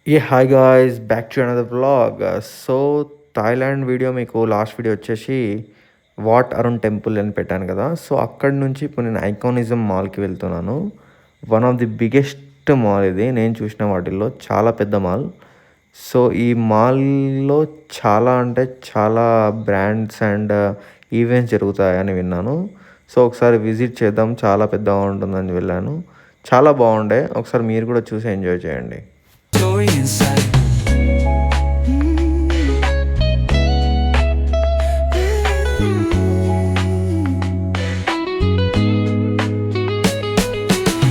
Hi guys, back to another vlog. So Thailand video మీకు last video వచ్చేసి what Arun temple అని పెట్టాను కదా. సో అక్కడి నుంచి ఇప్పుడు నేను ఐకానిజం మాల్కి వెళ్తున్నాను. One of the biggest mall ఇది నేను చూసిన వాటిల్లో, చాలా పెద్ద మాల్. సో ఈ మాల్లో చాలా అంటే చాలా బ్రాండ్స్ అండ్ ఈవెంట్స్ జరుగుతాయని విన్నాను. సో ఒకసారి విజిట్ చేద్దాం, చాలా పెద్దగా ఉంటుందని వెళ్ళాను. చాలా బాగుండే, ఒకసారి మీరు కూడా చూసి ఎంజాయ్ చేయండి. Story inside.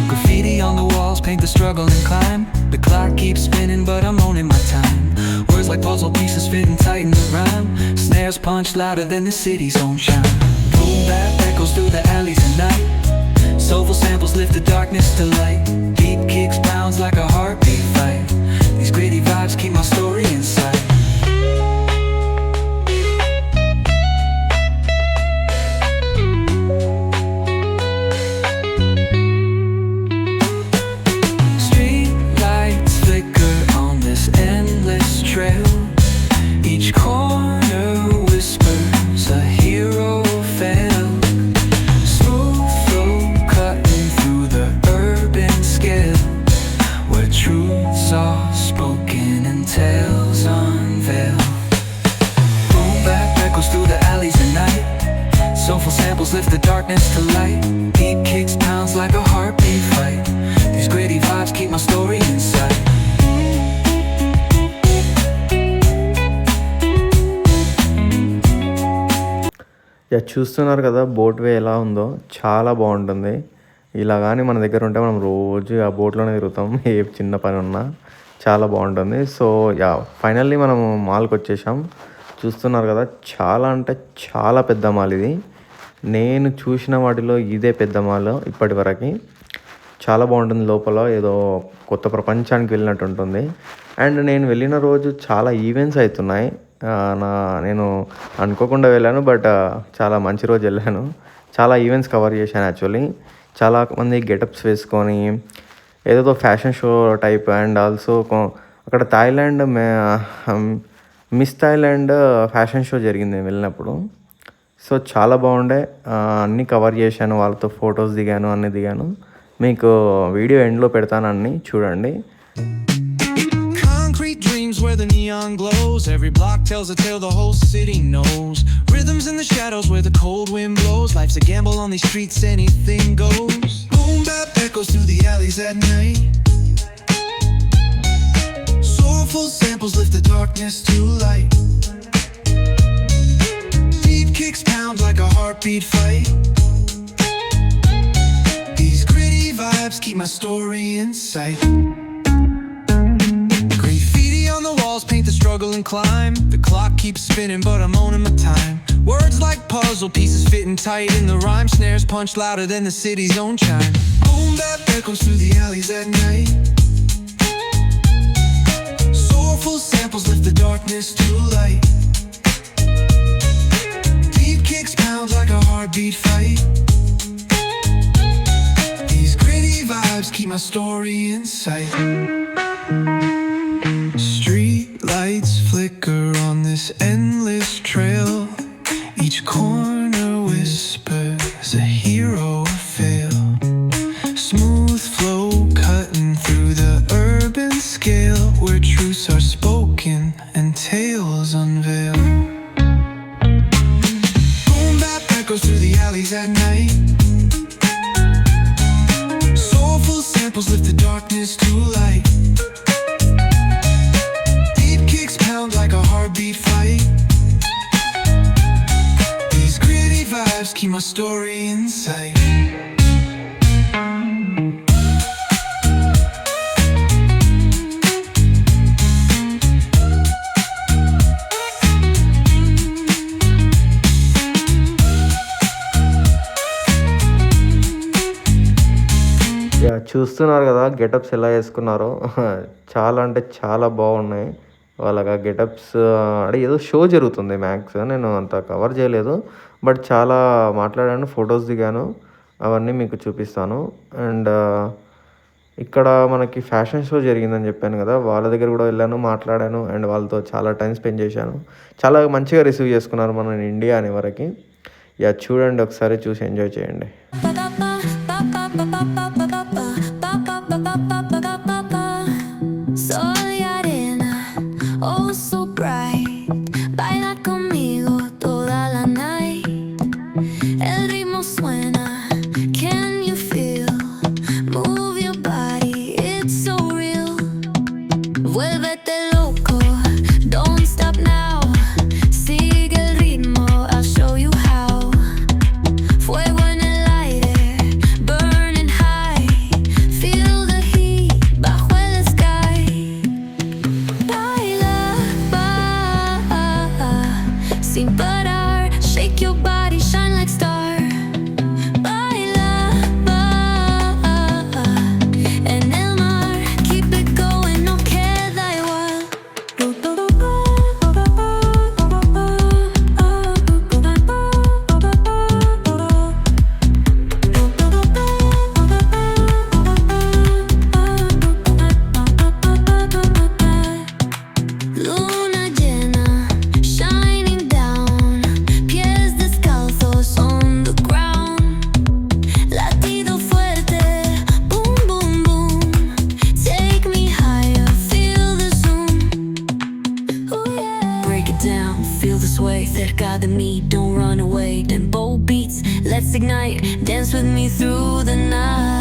Graffiti on the walls paint the struggle and climb. The clock keeps spinning but I'm owning my time. Words like puzzle pieces fitting tight in the rhyme. Snares punch louder than the city's own chime. Boom bap echoes through the alleys at night. Soulful samples lift the darkness to light. Beat kicks pounds like a heartbeat fight. These gritty vibes keep my story inside. Street lights flicker on this endless trail. Each corner whispers a hero fell. Smooth flow cutting through the urban scale, where truths are spoken and tales unveiled. Boom bap echoes through the alleys at night. Soulful samples lift the darkness to light. Beat kicks pounds like a heartbeat fight. These gritty vibes keep my story inside. చూస్తున్నారు కదా boat వే ఎలా ఉందో, చాలా బాగుంటుంది. ఇలా కానీ మన దగ్గర ఉంటే మనం రోజు ఆ బోట్లోనే తిరుగుతాం, ఏ చిన్న పని ఉన్నా. చాలా బాగుంటుంది. సో ఫైనల్లీ మనము మాల్కి వచ్చేసాం. చూస్తున్నారు కదా, చాలా అంటే చాలా పెద్ద మాల్ ఇది. నేను చూసిన వాటిలో ఇదే పెద్ద మాల్ ఇప్పటి వరకు. చాలా బాగుంటుంది. లోపల ఏదో కొత్త ప్రపంచానికి వెళ్ళినట్టు ఉంటుంది. అండ్ నేను వెళ్ళిన రోజు చాలా ఈవెంట్స్ అవుతున్నాయి. నేను అనుకోకుండా వెళ్ళాను, బట్ చాలా మంచి రోజు వెళ్ళాను. చాలా ఈవెంట్స్ కవర్ చేశాను యాక్చువల్లీ. చాలామంది గెటప్స్ వేసుకొని ఏదో fashion show type. And also అక్కడ Thailand miss Thailand fashion show జరిగింది నేను వెళ్ళినప్పుడు. సో చాలా బాగుండే. అన్నీ కవర్ చేశాను, వాళ్ళతో ఫొటోస్ దిగాను, అన్నీ దిగాను. మీకు వీడియో ఎండ్లో పెడతాను, అన్నీ చూడండి. Concrete dreams where the neon glows. Every block tells a tale the whole city knows. Rhythms in the shadows where the cold wind blows. Life's a gamble on these streets, anything goes. Boom bap echoes through the alleys at night. Soulful samples lift the darkness to light. Beat kicks pounds like a heartbeat fight. These gritty vibes keep my story in sight. Graffiti on the walls paint the struggle and climb. The clock keeps spinning but I'm owning my time. Words like puzzle pieces fitting tight in the rhyme. Snares punch louder than the city's own chime. Boom bap echoes through the alleys at night. Soulful samples lift the darkness to light. Beat kicks pounds like a heartbeat fight. These gritty vibes keep my story in sight. Street lights flicker on this endless trail. Each corner whispers a hero fail. Smooth flow cutting through the urban scale, where truths are spoken and tales unveiled. Boom bap echoes through the alleys at night. Soulful samples lift the darkness to light. Deep kicks pound like a heartbeat fight. These gritty vibes keep my story in sight. చూస్తున్నారు కదా getups ఎలా వేసుకున్నారో. చాలా అంటే చాలా బాగున్నాయి వాళ్ళగా getups. అంటే ఏదో షో జరుగుతుంది మ్యాక్స్, నేను అంత కవర్ చేయలేదు, బట్ చాలా మాట్లాడాను, ఫొటోస్ దిగాను, అవన్నీ మీకు చూపిస్తాను. అండ్ ఇక్కడ మనకి ఫ్యాషన్ షో జరిగిందని చెప్పాను కదా! వాళ్ళ దగ్గర కూడా వెళ్ళాను, మాట్లాడాను అండ్ వాళ్ళతో చాలా టైమ్ స్పెండ్ చేశాను. చాలా మంచిగా రిసీవ్ చేసుకున్నారు మన ఇండియా అనే వరకి. యాహ్! చూడండి ఒకసారి చూసి ఎంజాయ్ చేయండి. Soy arena, oh so bright. Baila conmigo toda la night. El ritmo suena, can you feel? Move your body, it's so real. Vuélvete loco, don't stop now. Sigue el ritmo, I'll show you how. Fuego en el aire, burning high. Feel the heat bajo el sky. Baila, sin parar. Shake your body, shine like star. Baila, en el mar. Keep it going, no queda igual. Luna llena, shining down. Pies descalzos on the ground. Latido fuerte, boom, boom, boom. Take me higher, feel the zoom. Oh yeah. Break it down, feel the sway. Cerca de mí, don't run away. Tempo beats, let's ignite. Dance with me through the night.